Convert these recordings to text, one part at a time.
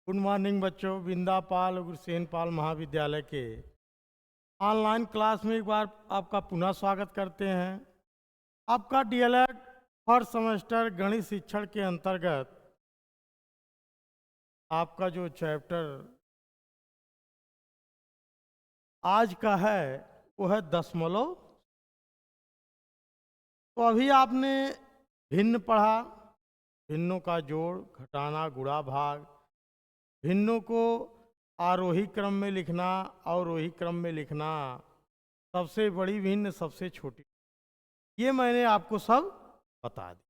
Good morning बच्चों। बिंदा पाल उग्रसेन पाल महाविद्यालय के ऑनलाइन क्लास में एक बार आपका पुनः स्वागत करते हैं। आपका डीएलएड फर्स्ट सेमेस्टर गणित शिक्षण के अंतर्गत आपका जो चैप्टर आज का है वो है दशमलव। तो अभी आपने भिन्न पढ़ा, भिन्नों का जोड़ घटाना गुणा भाग, भिन्नों को आरोही क्रम में लिखना अवरोही क्रम में लिखना, सबसे बड़ी भिन्न सबसे छोटी, ये मैंने आपको सब बता दी।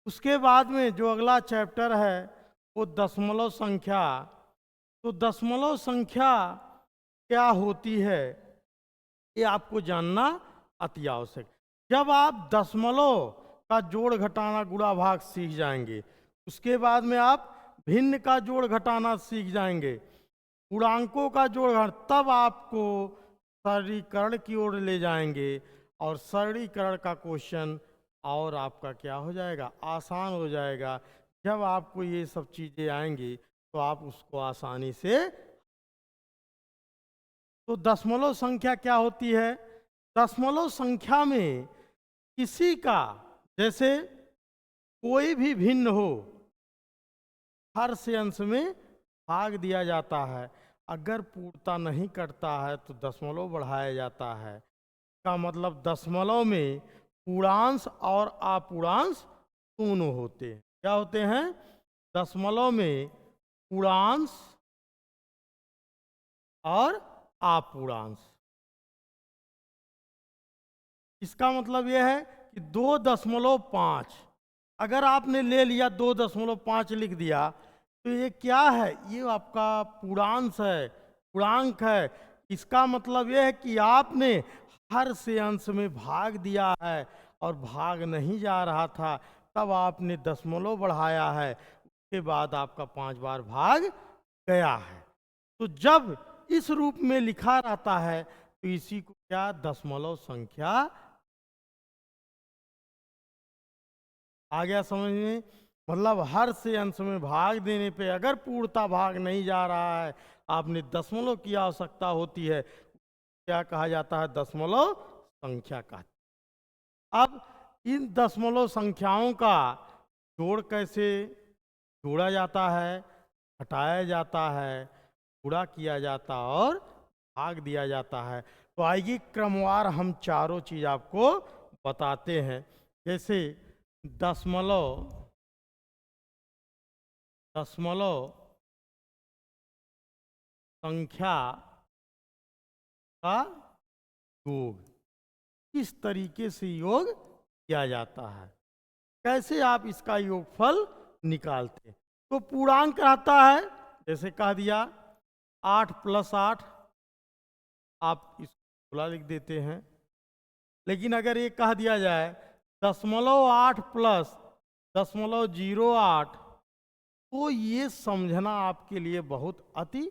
उसके बाद में जो अगला चैप्टर है वो दशमलव संख्या। तो दशमलव संख्या क्या होती है ये आपको जानना अति आवश्यक। जब आप दशमलव का जोड़ घटाना गुणा भाग सीख जाएंगे, उसके बाद में आप भिन्न का जोड़ घटाना सीख जाएंगे, पूर्णांकों का जोड़ घटाना, तब आपको सरलीकरण की ओर ले जाएंगे और सरलीकरण का क्वेश्चन और आपका क्या हो जाएगा, आसान हो जाएगा। जब आपको ये सब चीज़ें आएंगी तो आप उसको आसानी से। तो दशमलव संख्या क्या होती है? दशमलव संख्या में किसी का, जैसे कोई भी भिन्न हो, हर से अंश में भाग दिया जाता है। अगर पूर्णता नहीं करता है तो दशमलव बढ़ाया जाता है। का मतलब दशमलव में पूर्णांश और अपूर्णांश दोनों होते हैं। क्या होते हैं? दशमलव में पूर्णांश और अपूर्णांश। इसका मतलब यह है कि 2.5, अगर आपने ले लिया 2.5 लिख दिया तो ये क्या है? ये आपका पूर्णांश है, पूर्णांक है। इसका मतलब यह है कि आपने हर से अंश में भाग दिया है और भाग नहीं जा रहा था, तब आपने दशमलव बढ़ाया है, उसके बाद आपका 5 बार भाग गया है। तो जब इस रूप में लिखा रहता है तो इसी को क्या दशमलव संख्या। आ गया समझ में? मतलब हर से अंश में भाग देने पे अगर पूर्णता भाग नहीं जा रहा है, आपने दशमलव की आवश्यकता होती है, क्या कहा जाता है? दशमलव संख्या का। अब इन दशमलव संख्याओं का जोड़ कैसे जोड़ा जाता है, हटाया जाता है, गुणा किया जाता और भाग दिया जाता है। तो आइए क्रमवार हम चारों चीज आपको बताते हैं। जैसे दशमलव संख्या का योग किस तरीके से योग किया जाता है, कैसे आप इसका योगफल निकालते हैं। तो पूर्णांक आता है, जैसे कह दिया 8 + 8, आप इसको 16 लिख देते हैं। लेकिन अगर ये कह दिया जाए 0.8 + 0.08, तो ये समझना आपके लिए बहुत अति।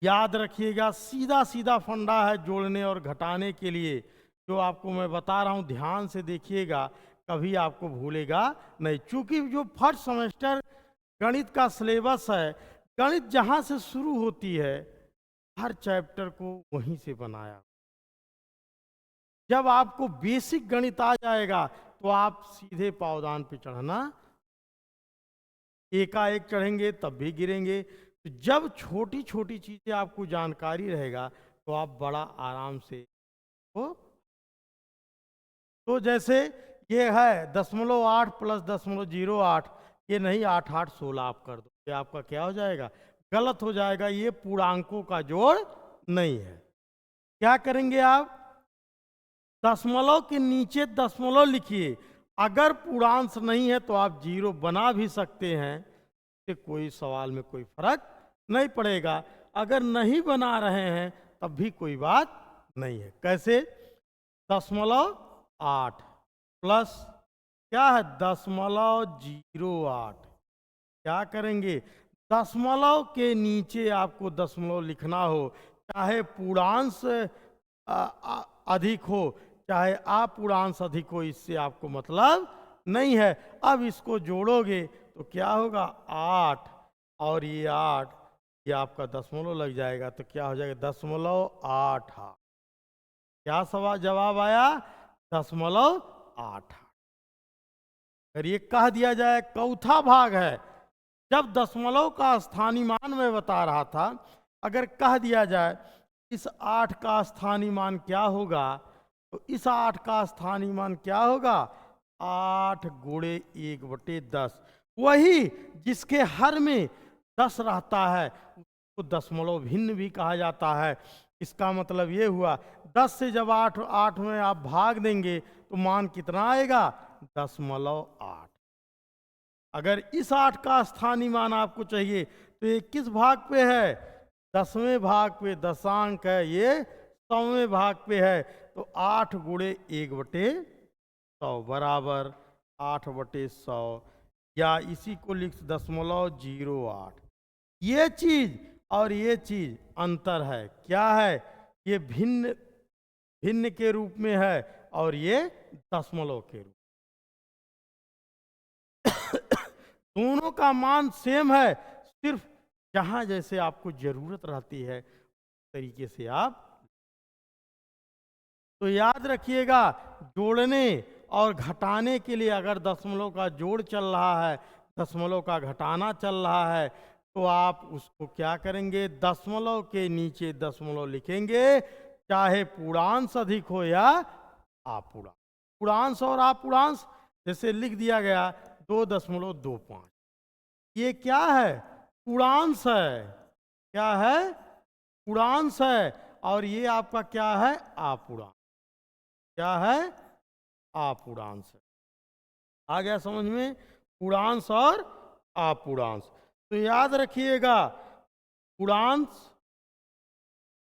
याद रखिएगा, सीधा सीधा फंडा है जोड़ने और घटाने के लिए, जो आपको मैं बता रहा हूं, ध्यान से देखिएगा, कभी आपको भूलेगा नहीं। चूंकि जो फर्स्ट सेमेस्टर गणित का सिलेबस है, गणित जहां से शुरू होती है, हर चैप्टर को वहीं से बनाया। जब आपको बेसिक गणित आ जाएगा तो आप सीधे पावदान पे चढ़ना, एकाएक चढ़ेंगे तब भी गिरेंगे। तो जब छोटी छोटी चीजें आपको जानकारी रहेगा तो आप बड़ा आराम से हो। तो जैसे ये है 0.8 + 0.08, ये नहीं 8 8 16 आप कर दो, ये आपका क्या हो जाएगा? गलत हो जाएगा। ये पूर्णांकों का जोड़ नहीं है। क्या करेंगे आप? दशमलव के नीचे दशमलव लिखिए। अगर पूर्णांश नहीं है तो आप 0 बना भी सकते हैं, तो कोई सवाल में कोई फर्क नहीं पड़ेगा। अगर नहीं बना रहे हैं तब भी कोई बात नहीं है। कैसे? 0.8 प्लस क्या है? 0.08। क्या करेंगे? दशमलव के नीचे आपको दशमलव लिखना हो, चाहे पूर्णांश अधिक हो चाहे अपूर्णांश अधिक हो, इससे आपको मतलब नहीं है। अब इसको जोड़ोगे तो क्या होगा? 8 और ये 8, ये आपका दशमलव लग जाएगा तो क्या हो जाएगा 0.88। क्या सवाल जवाब आया 0.88। अगर ये कह दिया जाए चौथा भाग है, जब दशमलव का स्थानीय मान मैं बता रहा था, अगर कह दिया जाए इस 8 का स्थानीय मान क्या होगा, तो इस 8 का स्थानीय मान क्या होगा 8 गुणे 1/10। वही जिसके हर में 10 रहता है उसको दशमलव भिन्न भी कहा जाता है। इसका मतलब ये हुआ 10 से जब 8 में आप भाग देंगे तो मान कितना आएगा 0.8। अगर इस 8 का स्थानीय मान आपको चाहिए तो ये किस भाग पे है 10वें भाग पे, दशांक है, ये 100वें भाग पे है। तो 8 गुणे 1/100 बराबर 8/100, या इसी को लिख 0.08। ये चीज और ये चीज अंतर है, क्या है, ये भिन्न भिन्न के रूप में है और ये दशमलव के रूप। दोनों का मान सेम है, सिर्फ जहां जैसे आपको जरूरत रहती है तरीके से आप। तो याद रखिएगा, जोड़ने और घटाने के लिए अगर दशमलव का जोड़ चल रहा है, दशमलव का घटाना चल रहा है, तो आप उसको क्या करेंगे, दशमलव के नीचे दशमलव लिखेंगे, चाहे पूर्णांश अधिक हो या अपूर्णांश। पूर्णांश और अपूर्णांश जैसे लिख दिया गया 2.25, ये क्या है पूर्णांश है, क्या है पूर्णांश है, और ये आपका क्या है अपूर्णांश, क्या है अपूर्णांश है। आ गया समझ में, पूर्णांश और अपूर्णांश। तो याद रखिएगा, पूर्णांश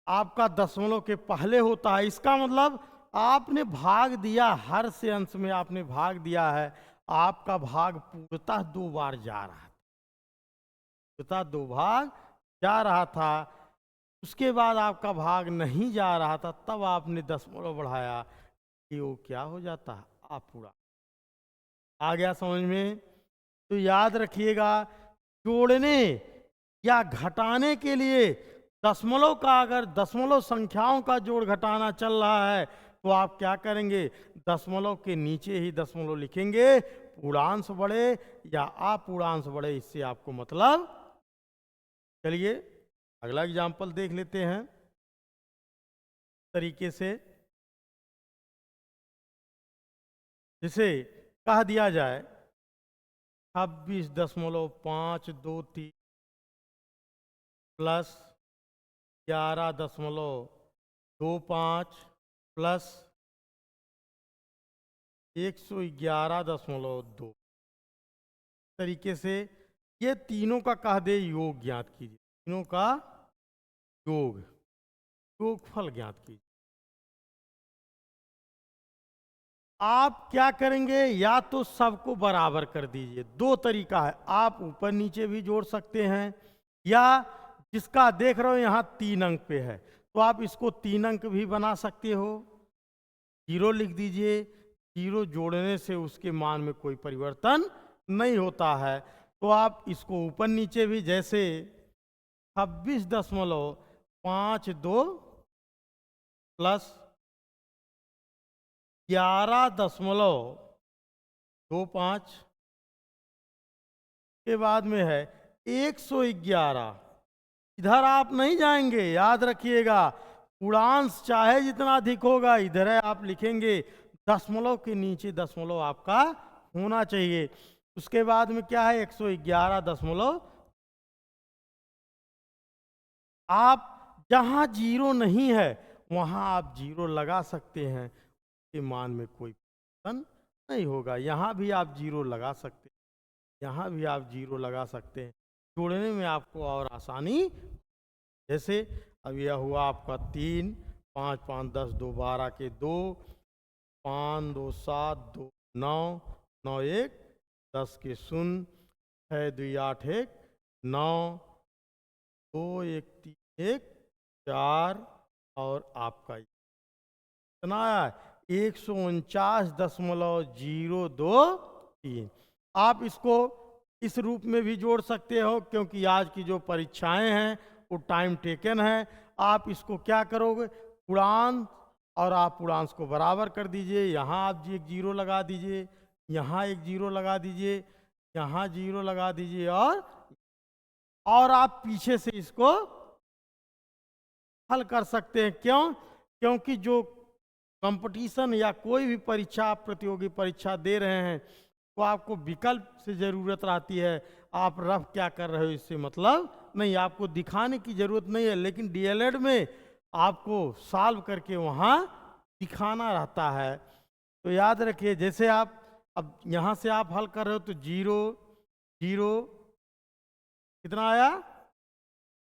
आपका दशमलव के पहले होता है, इसका मतलब आपने भाग दिया, हर से अंश में आपने भाग दिया है, आपका भाग पूर्णतः 2 बार जा रहा था, पूर्णतः 2 भाग जा रहा था, उसके बाद आपका भाग नहीं जा रहा था, तब आपने दशमलव बढ़ाया, कि वो क्या हो जाता है अपूर्णांक। आ गया समझ में। तो याद रखिएगा, जोड़ने या घटाने के लिए दशमलव का, अगर दशमलव संख्याओं का जोड़ घटाना चल रहा है तो आप क्या करेंगे, दशमलव के नीचे ही दशमलव लिखेंगे, पूर्णांश बढ़े या अपूर्णांश बढ़े, इससे आपको मतलब। चलिए अगला एग्जाम्पल देख लेते हैं तरीके से। जिसे कह दिया जाए 26.523 प्लस 11.25 प्लस 111.2 तरीके से ये तीनों का कह दे योग ज्ञात कीजिए, तीनों का योगफल ज्ञात कीजिए। आप क्या करेंगे, या तो सबको बराबर कर दीजिए, 2 तरीका है, आप ऊपर नीचे भी जोड़ सकते हैं, या जिसका देख रहे हो यहाँ 3 अंक पे है तो आप इसको 3 अंक भी बना सकते हो, 0 लिख दीजिए, 0 जोड़ने से उसके मान में कोई परिवर्तन नहीं होता है, तो आप इसको ऊपर नीचे भी, जैसे 26.52 प्लस 11.25 के बाद में है 111। इधर आप नहीं जाएंगे, याद रखिएगा, पूर्णांश चाहे जितना अधिक होगा इधर है आप लिखेंगे, दशमलव के नीचे दशमलव आपका होना चाहिए। उसके बाद में क्या है 111 आप जहां 0 नहीं है वहां आप 0 लगा सकते हैं, के मान में कोई परिवर्तन नहीं होगा। यहाँ भी आप 0 लगा सकते हैं, यहाँ भी आप 0 लगा सकते हैं, जोड़ने में आपको और आसानी। जैसे अब यह हुआ आपका 3, 5 5 10 2 12 के 2, 5 2 7 2 9 9 1 10 के 0, 6 2 8 1 9 2 1 3 1 4 और आपका कितना आया 149.023। आप इसको इस रूप में भी जोड़ सकते हो, क्योंकि आज की जो परीक्षाएं हैं वो टाइम टेकन है। आप इसको क्या करोगे, पूर्णांक और आप पूर्णांक को बराबर कर दीजिए। यहाँ आप जी एक जीरो लगा दीजिए, यहाँ एक जीरो लगा दीजिए, यहाँ जीरो लगा दीजिए, और आप पीछे से इसको हल कर सकते हैं। क्यों? क्योंकि जो कंपटीशन या कोई भी परीक्षा आप प्रतियोगी परीक्षा दे रहे हैं तो आपको विकल्प से ज़रूरत रहती है। आप रफ क्या कर रहे हो इससे मतलब नहीं, आपको दिखाने की ज़रूरत नहीं है, लेकिन डीएलएड में आपको सॉल्व करके वहाँ दिखाना रहता है। तो याद रखिए, जैसे आप अब यहाँ से आप हल कर रहे हो तो जीरो जीरो कितना आया,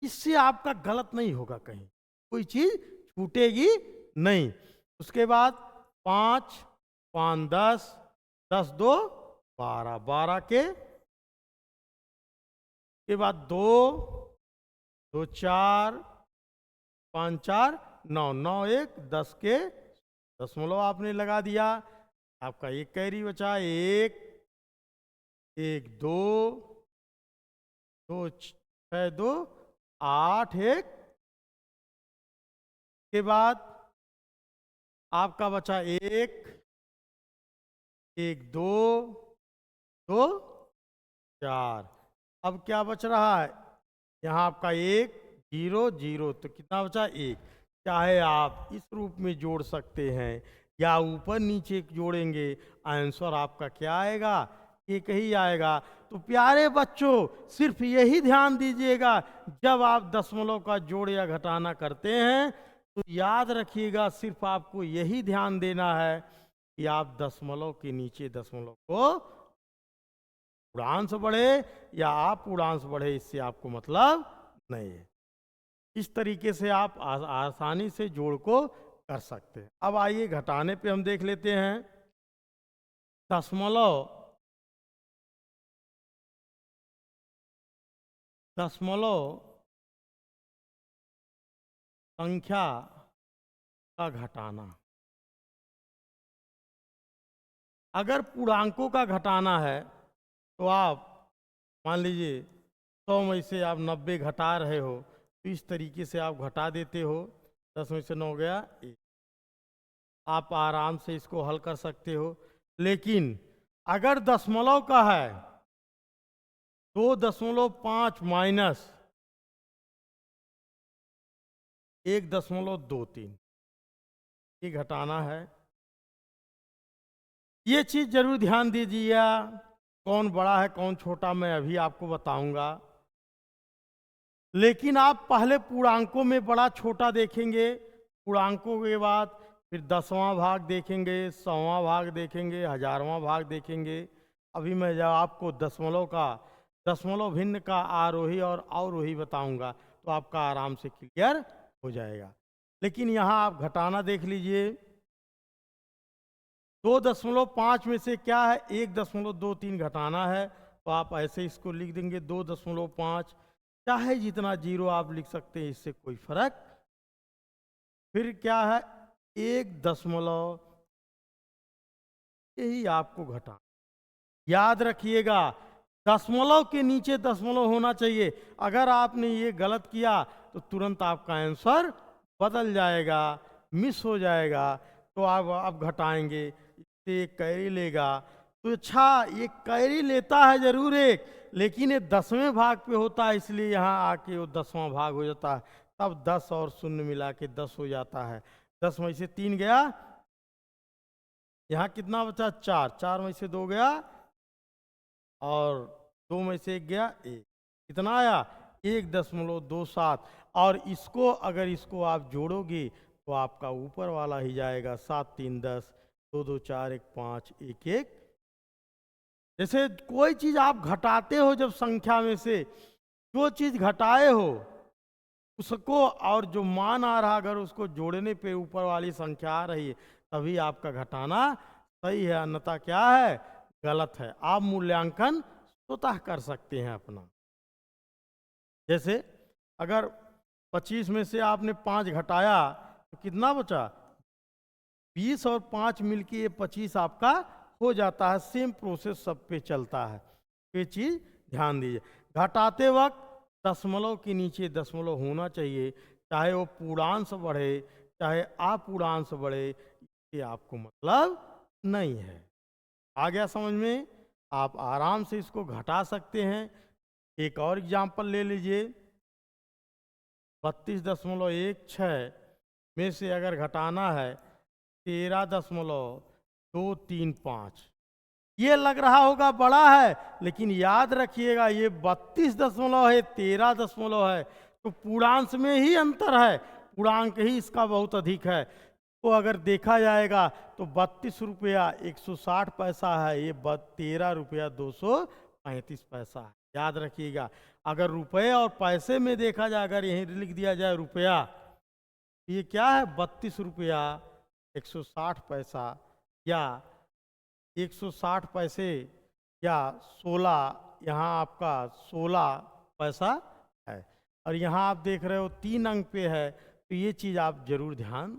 इससे आपका गलत नहीं होगा, कहीं कोई चीज़ छूटेगी नहीं। उसके बाद 5 5 10 10 2 12 12 के बाद 2 2 4 5 4 9 9 1 10 के दशमलव आपने लगा दिया। आपका एक कैरी बचा, 1 1 2 2 6 2 8 1 के बाद आपका बचा 1 1 2 2 4। अब क्या बच रहा है, यहाँ आपका 1 0 0, तो कितना बचा 1। चाहे आप इस रूप में जोड़ सकते हैं या ऊपर नीचे जोड़ेंगे, आंसर आपका क्या आएगा, एक ही आएगा। तो प्यारे बच्चों, सिर्फ यही ध्यान दीजिएगा, जब आप दशमलव का जोड़ या घटाना करते हैं तो याद रखिएगा, सिर्फ आपको यही ध्यान देना है कि आप दशमलव के नीचे दशमलव को पूर्णांक बढ़े या आप पूर्णांक बढ़े, इससे आपको मतलब नहीं है। इस तरीके से आप आसानी से जोड़ को कर सकते हैं। अब आइए घटाने पे हम देख लेते हैं। दशमलव संख्या का घटाना, अगर पूर्णांकों का घटाना है तो आप मान लीजिए 100 में से आप 90 घटा रहे हो, तो इस तरीके से आप घटा देते हो। 10 में से 9 गया 1। आप आराम से इसको हल कर सकते हो। लेकिन अगर दशमलव का है 2.5 माइनस 1.23, ये घटाना है। ये चीज जरूर ध्यान दीजिएगा, कौन बड़ा है कौन छोटा मैं अभी आपको बताऊंगा। लेकिन आप पहले पूर्णांकों में बड़ा छोटा देखेंगे, पूर्णांकों के बाद फिर 10वां भाग देखेंगे, 100वां भाग देखेंगे, 1000वां भाग देखेंगे। अभी मैं जब आपको दशमलव भिन्न का आरोही और अवरोही बताऊंगा तो आपका आराम से क्लियर हो जाएगा। लेकिन यहाँ आप घटाना देख लीजिए, 2.5 में से क्या है 1.23 घटाना है, तो आप ऐसे इसको लिख देंगे 2.5। चाहे जितना जीरो आप लिख सकते हैं, इससे कोई फर्क। फिर क्या है 1 यही आपको घटाना। याद रखिएगा, दशमलव के नीचे दशमलव होना चाहिए। अगर आपने ये गलत किया तो तुरंत आपका आंसर बदल जाएगा, मिस हो जाएगा। तो आप घटाएंगे, इससे एक कैरी लेगा। तो अच्छा, ये कैरी लेता है जरूर एक, लेकिन ये 10वें भाग पे होता है, इसलिए यहाँ आके वो 10वां भाग हो जाता है। तब 10 और 0 मिला के 10 हो जाता है। 10 में से 3 गया, यहाँ कितना बचा 4, 4 में से 2 गया और 2 में से 1 गया 1। कितना आया 1.27। और इसको अगर इसको आप जोड़ोगे तो आपका ऊपर वाला ही जाएगा, 7 3 10, 2 2 4 1 5 1 1। जैसे कोई चीज आप घटाते हो, जब संख्या में से जो चीज घटाए हो उसको और जो मान आ रहा, अगर उसको जोड़ने पे ऊपर वाली संख्या आ रही है, तभी आपका घटाना सही है, अन्यथा क्या है गलत है। आप मूल्यांकन स्वतः कर सकते हैं अपना। जैसे अगर 25 में से आपने 5 घटाया तो कितना बचा 20, और 5 मिलके ये 25 आपका हो जाता है। सेम प्रोसेस सब पे चलता है, ये चीज ध्यान दीजिए, घटाते वक्त दशमलव के नीचे दशमलव होना चाहिए, चाहे वो पूर्णांश बढ़े चाहे अपूर्णांश बढ़े, ये आपको मतलब नहीं है। आ गया समझ में? आप आराम से इसको घटा सकते हैं। एक और एग्जाम्पल ले लीजिए, 32.16 में से अगर घटाना है 13.235, ये लग रहा होगा बड़ा है, लेकिन याद रखिएगा ये 32 दशमलव है, 13 दशमलव है, तो पूर्णांश में ही अंतर है, पूर्णांक ही इसका बहुत अधिक है। तो अगर देखा जाएगा तो 32 रुपया 160 पैसा है, ये 13 रुपया 235 पैसा है। याद रखिएगा, अगर रुपए और पैसे में देखा जाए, अगर यहीं लिख दिया जाए रुपया, ये क्या है 32 रुपया 160 पैसा या 160 पैसे या 16, यहाँ आपका 16 पैसा है, और यहाँ आप देख रहे हो 3 अंक पे है, तो ये चीज़ आप जरूर ध्यान।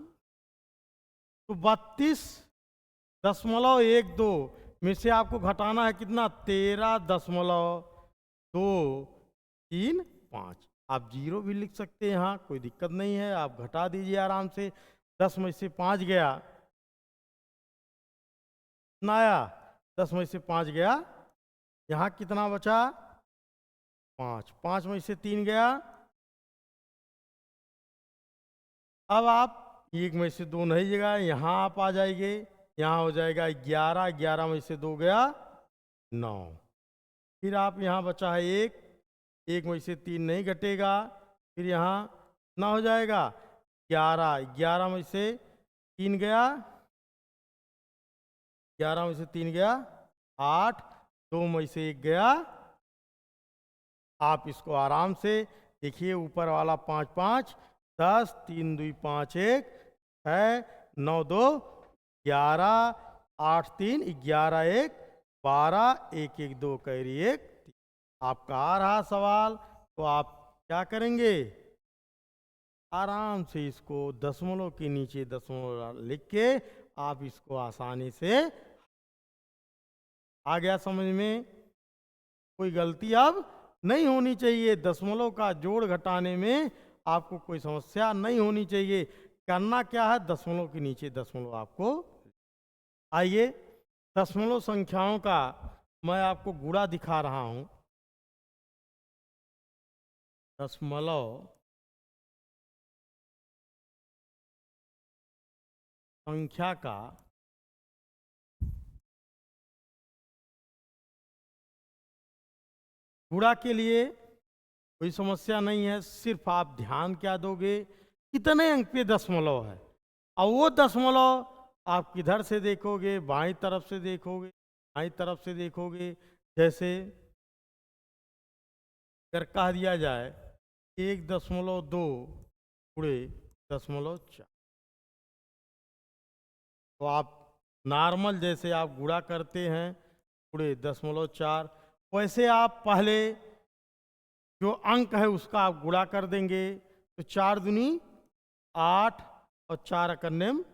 तो 32.12 में से आपको घटाना है कितना, 13.235। आप जीरो भी लिख सकते हैं, यहाँ कोई दिक्कत नहीं है, आप घटा दीजिए आराम से। 10 में से 5 गया, कितना आया, 10 में से 5 गया, यहाँ कितना बचा 5, 5 में से 3 गया, अब आप 1 में से 2 नहीं जगह, यहाँ आप आ जाएंगे, यहाँ हो जाएगा 11, 11 में से 2 गया 9, फिर आप यहाँ बचा है 1, 1 में से 3 नहीं घटेगा, फिर यहाँ ना हो जाएगा 11, 11 में से 3 गया, 11 में से 3 गया 8, 2 में से 1 गया। आप इसको आराम से देखिए, ऊपर वाला 5 5 10, 3 2 5 1 है, 9 2 11, 8 3 11 1 12, 1 1 2 कैरी 1। आपका आ रहा सवाल, तो आप क्या करेंगे, आराम से इसको दशमलव के नीचे दशमलव लिख के आप इसको आसानी से, आ गया समझ में? कोई गलती अब नहीं होनी चाहिए, दशमलव का जोड़ घटाने में आपको कोई समस्या नहीं होनी चाहिए। करना क्या है, दशमलव के नीचे दशमलव आपको। आइए दशमलव संख्याओं का मैं आपको गुणा दिखा रहा हूं। दशमलव संख्या का गुणा के लिए कोई समस्या नहीं है, सिर्फ आप ध्यान क्या दोगे, कितने अंक पे दशमलव है, और वो दशमलव आप किधर से देखोगे, बाईं तरफ से देखोगे, बाईं तरफ से देखोगे। जैसे अगर कह दिया जाए 1.2 गुणे 0.4, तो आप नॉर्मल जैसे आप गुणा करते हैं गुणे 0.4, वैसे आप पहले जो अंक है उसका आप गुणा कर देंगे, तो 4 दूनी 8 और 4 अकन्यम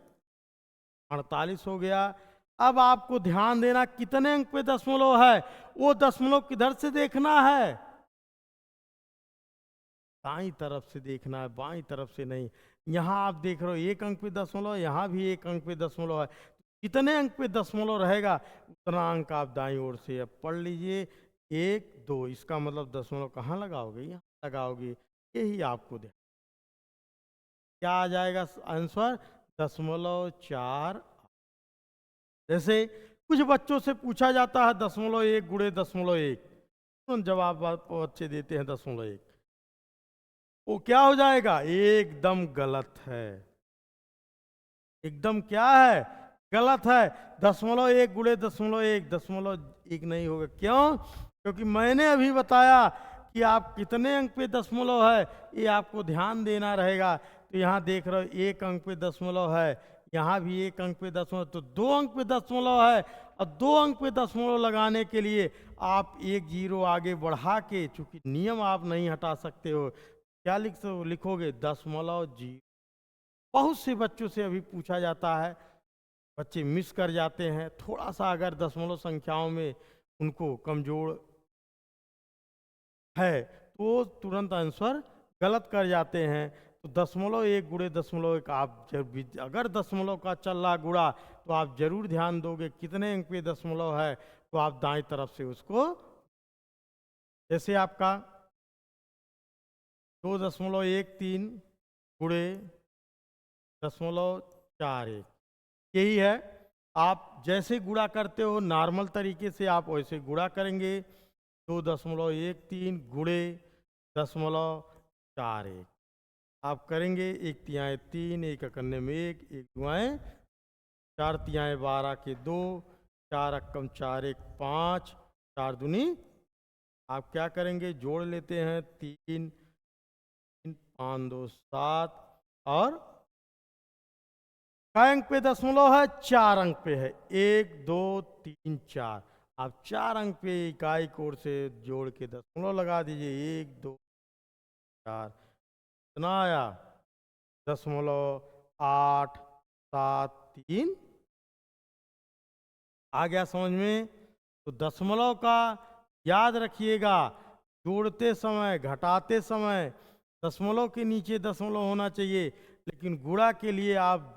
48 हो गया। अब आपको ध्यान देना कितने अंक पे दशमलव है, वो दशमलव किधर से देखना है, दाईं तरफ से देखना है, बाईं तरफ से नहीं। यहाँ आप देख रहे हो 1 अंक पे दशमलव, यहाँ भी 1 अंक पे दशमलव है, कितने अंक पे दशमलव रहेगा उतना अंक आप दाईं ओर से अब पढ़ लीजिए। 1 2, इसका मतलब दशमलव कहाँ लगाओगे, यहाँ लगाओगे, यही आपको दे। क्या आ जाएगा आंसर, 0.4। जैसे कुछ बच्चों से पूछा जाता है 0.1 गुणे 0.1, तो जवाब बच्चे देते हैं 0.1, वो क्या हो जाएगा, एकदम गलत है, एकदम क्या है, गलत है। 0.1 गुणे 0.1, 0.1 नहीं होगा। क्यों? क्योंकि मैंने अभी बताया कि आप कितने अंक पे दशमलव है, ये आपको ध्यान देना रहेगा। तो यहाँ देख रहे हो 1 अंक पे दशमलव है, यहाँ भी 1 अंक पे दशमलव, तो 2 अंक पे दशमलव है, और 2 अंक पे दशमलव लगाने के लिए आप 1 0 आगे बढ़ा के, चूंकि नियम आप नहीं हटा सकते हो, क्या लिखोगे 0.0। बहुत से बच्चों से अभी पूछा जाता है, बच्चे मिस कर जाते हैं, थोड़ा सा अगर दशमलव संख्याओं में उनको कमजोर है तो तुरंत आंसर गलत कर जाते हैं। तो 0.1 गुणे 0.1 आप जब अगर दशमलव का चल रहा गुणा तो आप जरूर ध्यान दोगे कितने अंक पे दशमलव है, तो आप दाएं तरफ से उसको, जैसे आपका 2.13 गुणे 0.41 यही है। आप जैसे गुणा करते हो नॉर्मल तरीके से आप वैसे गुणा करेंगे। 2.13 गुणे 0.41 आप करेंगे। 1 तिहाई 3, 1 एकन्ने में 1, 1 दुआएं 4 तिहाई 12 के 2, 4 अक्कम 4 1 5, 4 दूनी। आप क्या करेंगे, जोड़ लेते हैं 3 5 2 7 और काय अंक पे दशमलव है, 4 अंक पे है। 1 2 3 4 आप 4 अंक पे इकाई कोण से जोड़ के दशमलव लगा दीजिए। 1 2 4 कितना आया, 0.873 आ गया समझ में। तो दशमलव का याद रखिएगा, जोड़ते समय घटाते समय दशमलव के नीचे दशमलव होना चाहिए, लेकिन गुणा के लिए आप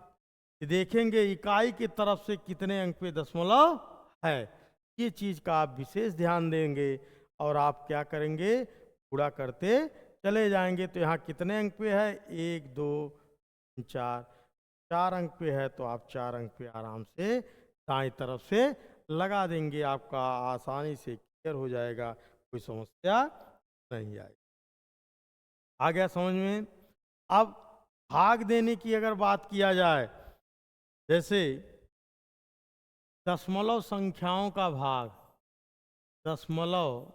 देखेंगे इकाई की तरफ से कितने अंक पे दशमलव है, ये चीज का आप विशेष ध्यान देंगे और आप क्या करेंगे, गुणा करते चले जाएंगे। तो यहाँ कितने अंक पे है, 1 2 3 4, 4 अंक पे है तो आप 4 अंक पे आराम से दाएं तरफ से लगा देंगे, आपका आसानी से क्लियर हो जाएगा, कोई समस्या नहीं आएगी। आ गया समझ में। अब भाग देने की अगर बात किया जाए, जैसे दशमलव संख्याओं का भाग, दशमलव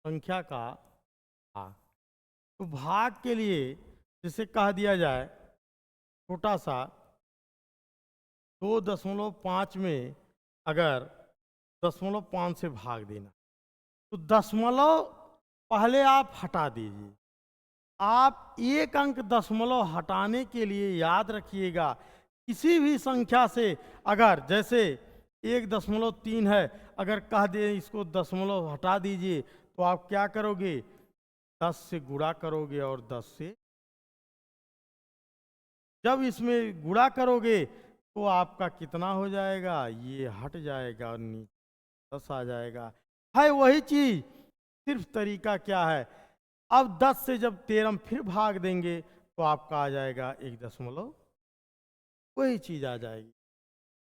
संख्या का भाग, तो भाग के लिए जिसे कह दिया जाए छोटा सा 2.5 में अगर 0.5 से भाग देना, तो दशमलव पहले आप हटा दीजिए। आप एक अंक दशमलव हटाने के लिए याद रखिएगा, किसी भी संख्या से अगर जैसे 1.3 है, अगर कह दे इसको दशमलव हटा दीजिए, तो आप क्या करोगे, 10 से गुणा करोगे और 10 से जब इसमें गुणा करोगे तो आपका कितना हो जाएगा, ये हट जाएगा और नीचे 10 आ जाएगा। है वही चीज, सिर्फ तरीका क्या है, अब 10 से जब 13 फिर भाग देंगे तो आपका आ जाएगा 1 वही चीज आ जाएगी।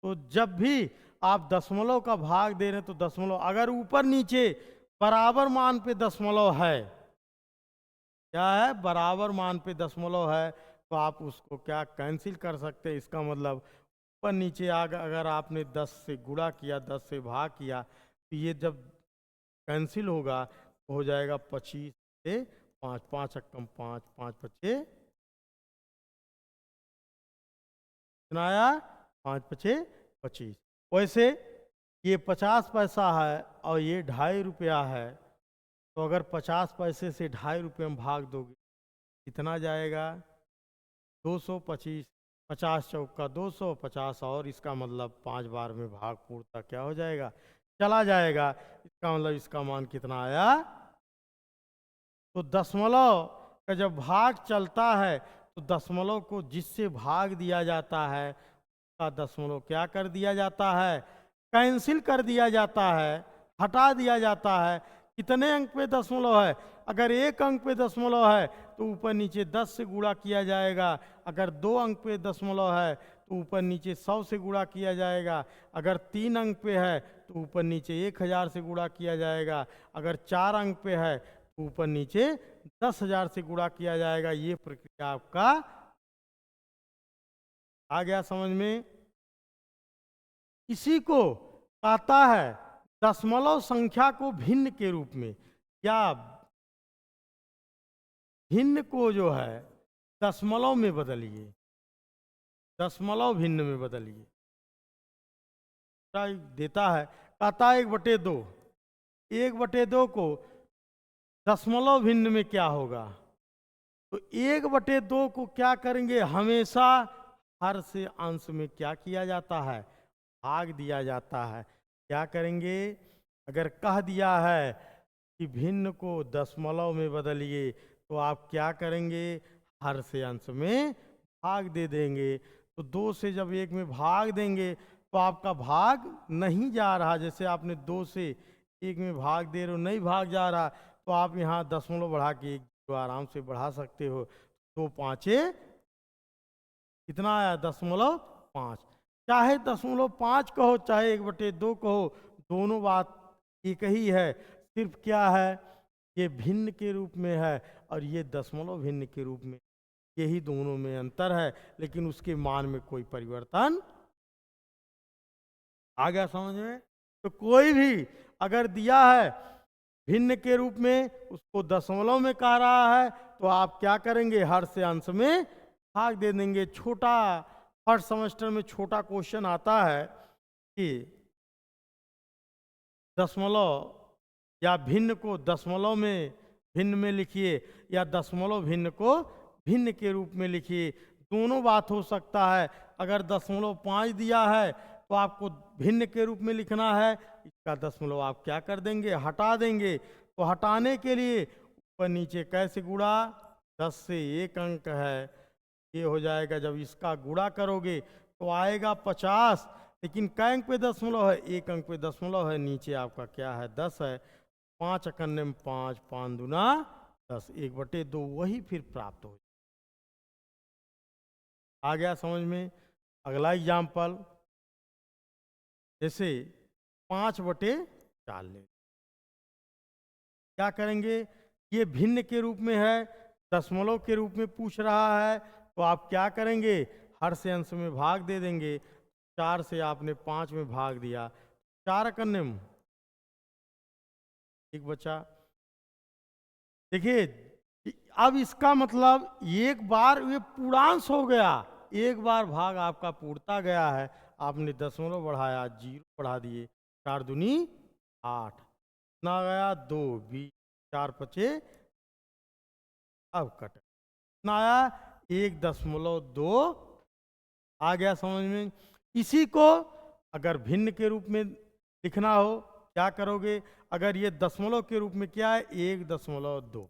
तो जब भी आप दशमलव का भाग दे रहे हैं तो दशमलव अगर ऊपर नीचे बराबर मान पे दशमलव है, क्या है, बराबर मान पे दशमलव है, तो आप उसको क्या कैंसिल कर सकते हैं। इसका मतलब ऊपर नीचे अगर आपने 10 से गुणा किया, 10 से भाग किया, तो ये जब कैंसिल होगा तो हो जाएगा 25 से 5, 5 अक्कम 5, 5 पचे कितना आया, 5 पचे 25। वैसे ये 50 पैसा है और ये 2.5 रुपया है, तो अगर 50 पैसे से 2.5 रुपये में भाग दोगे कितना जाएगा, 225। 50 चौका 250 और इसका मतलब 5 बार में भाग पूर्णतः क्या हो जाएगा, चला जाएगा। इसका मतलब इसका मान कितना आया। तो दशमलव का जब भाग चलता है तो दशमलव को जिससे भाग दिया जाता है उसका दशमलव क्या कर दिया जाता है, कैंसिल कर दिया जाता है, हटा दिया जाता है। कितने अंक पे दशमलव है, अगर 1 अंक पे दशमलव है तो ऊपर नीचे 10 से गुणा किया जाएगा, अगर 2 अंक पे दशमलव है तो ऊपर नीचे 100 से गुणा किया जाएगा, अगर 3 अंक पे है तो ऊपर नीचे 1000 से गुणा किया जाएगा, अगर 4 अंक पे है तो ऊपर नीचे 10,000 से गुणा किया जाएगा। ये प्रक्रिया आपका आ गया समझ में। इसी को कहता है दशमलव संख्या को भिन्न के रूप में, या भिन्न को जो है दशमलव में बदलिए, दशमलव भिन्न में बदलिए। देता है, कहता है 1/2, 1/2 को दशमलव भिन्न में क्या होगा, तो 1/2 को क्या करेंगे, हमेशा हर से अंश में क्या किया जाता है, भाग दिया जाता है। क्या करेंगे? अगर कह दिया है कि भिन्न को दशमलव में बदलिए तो आप क्या करेंगे? हर से अंश में भाग दे देंगे। तो 2 से जब 1 में भाग देंगे तो आपका भाग नहीं जा रहा। जैसे आपने 2 से 1 में भाग दे रहे हो, नहीं भाग जा रहा, तो आप यहाँ दशमलव बढ़ा के 1 तो आराम से बढ़ा सकते हो। 2 पाँचे कितना आया? 0.5। चाहे 0.5 कहो चाहे 1/2 कहो, दोनों बात एक ही है। सिर्फ क्या है, ये भिन्न के रूप में है और ये दशमलव भिन्न के रूप में, यही दोनों में अंतर है, लेकिन उसके मान में कोई परिवर्तन। आ गया समझ में? तो कोई भी अगर दिया है भिन्न के रूप में, उसको दशमलव में कह रहा है, तो आप क्या करेंगे? हर से अंश में भाग दे देंगे। छोटा फर्स्ट सेमेस्टर में छोटा क्वेश्चन आता है कि दशमलव या भिन्न को दशमलव में भिन्न में लिखिए या दशमलव भिन्न को भिन्न के रूप में लिखिए। दोनों बात हो सकता है। अगर 0.5 दिया है तो आपको भिन्न के रूप में लिखना है, इसका दशमलव आप क्या कर देंगे? हटा देंगे। तो हटाने के लिए ऊपर नीचे कैसे गुणा? 10 से 1 अंक है, ये हो जाएगा। जब इसका गुणा करोगे तो आएगा 50, लेकिन कै अंक पे दशमलव है? 1 अंक पे दशमलव है। नीचे आपका क्या है? 10 है। 5 एकन्ने में 5, 5 दूना 10, 1/2 वही फिर प्राप्त हो। आ गया समझ में? अगला एग्जाम्पल, जैसे 5/4 ले, क्या करेंगे? ये भिन्न के रूप में है, दशमलव के रूप में पूछ रहा है, तो आप क्या करेंगे? हर से अंश में भाग दे देंगे। 4 से आपने 5 में भाग दिया, 4 एकन्ने में 1 बचा। देखिए, अब इसका मतलब एक बार ये पूर्णांश हो गया, एक बार भाग आपका पूर्णता गया है। आपने दशमलव बढ़ाया, 0 बढ़ा दिए, 4 दूनी 8, ना गया 2, 20, 4 पचे, अब कट ना आया 1.2। आ गया समझ में? इसी को अगर भिन्न के रूप में लिखना हो, क्या करोगे? अगर ये दशमलव के रूप में क्या है? 1.2।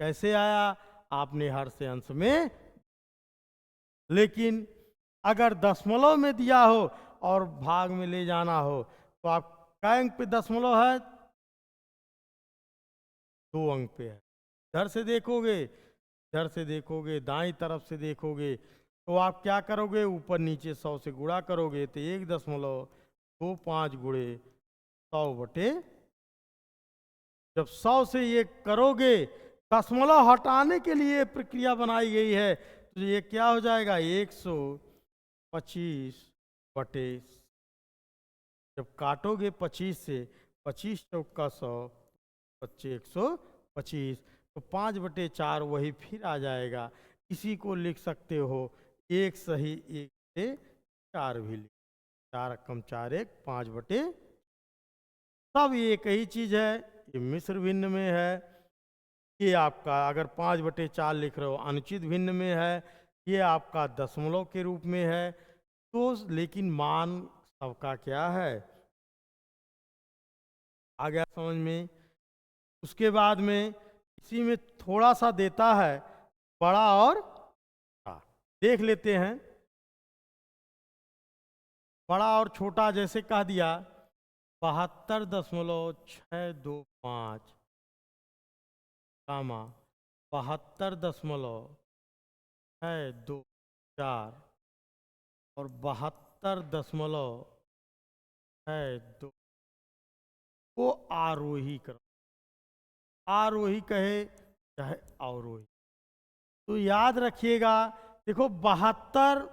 कैसे आया? आपने हर से अंश में। लेकिन अगर दशमलव में दिया हो और भाग में ले जाना हो, तो आप कै अंक पे दशमलव है? 2 अंक पे है। इधर से देखोगे, इधर से देखोगे, दाईं तरफ से देखोगे, तो आप क्या करोगे? ऊपर नीचे 100 से गुणा करोगे तो 1.25 गुणे 100/। जब 100 से ये करोगे, दशमलव हटाने के लिए प्रक्रिया बनाई गई है, तो ये क्या हो जाएगा? 125/। जब काटोगे 25 से, 25 चौका 100, 25 125, तो 5/4 वही फिर आ जाएगा। इसी को लिख सकते हो 1 सही 1 से 4 भी लिख, 4 कम 4 1, 5/। सब एक ही चीज है। ये मिश्र भिन्न में है। ये आपका अगर 5/4 लिख रहे हो अनुचित भिन्न में है। ये आपका दशमलव के रूप में है। तो लेकिन मान सबका क्या है? आ गया समझ में? उसके बाद में इसी में थोड़ा सा देता है बड़ा और छोटा, देख लेते हैं। बड़ा और छोटा जैसे कह दिया 72.625 कामा 72.624 और 72.625 को आरोही क्रम, आरोही कहे चाहे अवरोही। तो याद रखिएगा, देखो 72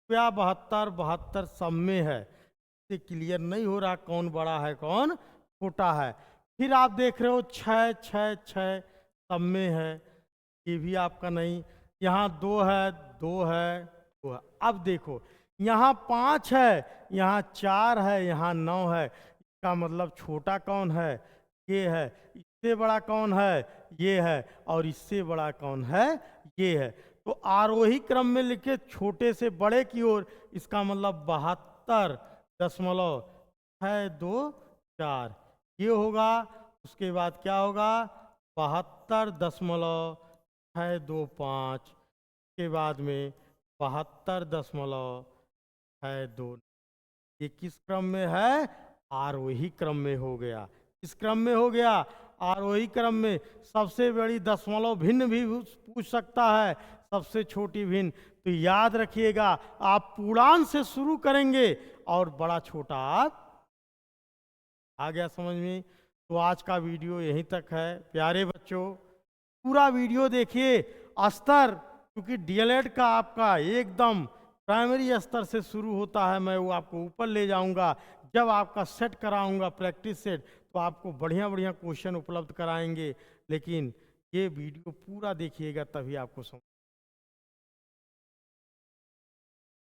या 72 सब में है, इससे क्लियर नहीं हो रहा कौन बड़ा है कौन छोटा है। फिर आप देख रहे हो 6 6 6 सब में है, ये भी आपका नहीं। यहाँ 2 है 2 है 2 है। अब देखो यहाँ 5 है, यहाँ 4 है, यहाँ 9 है। इसका मतलब छोटा कौन है? ये है। इससे बड़ा कौन है? ये है। और इससे बड़ा कौन है? ये है। तो आरोही क्रम में लिखे छोटे से बड़े की ओर, इसका मतलब 72.625 6 2 4 ये होगा। उसके बाद क्या होगा? 72.625 के बाद में 72.629। ये किस क्रम में है? आरोही क्रम में हो गया। किस क्रम में हो गया? आरोही क्रम में। सबसे बड़ी दशमलव भिन्न भी पूछ सकता है, सबसे छोटी भिन्न। तो याद रखिएगा, आप पूर्णांक से शुरू करेंगे और बड़ा छोटा आप। आ गया समझ में? तो आज का वीडियो यहीं तक है प्यारे बच्चों। पूरा वीडियो देखिए। स्तर, क्योंकि डीएलएड का आपका एकदम प्राइमरी स्तर से शुरू होता है, मैं वो आपको ऊपर ले जाऊंगा। जब आपका सेट कराऊंगा प्रैक्टिस सेट, तो आपको बढ़िया बढ़िया क्वेश्चन उपलब्ध कराएंगे। लेकिन ये वीडियो पूरा देखिएगा, तभी आपको समझ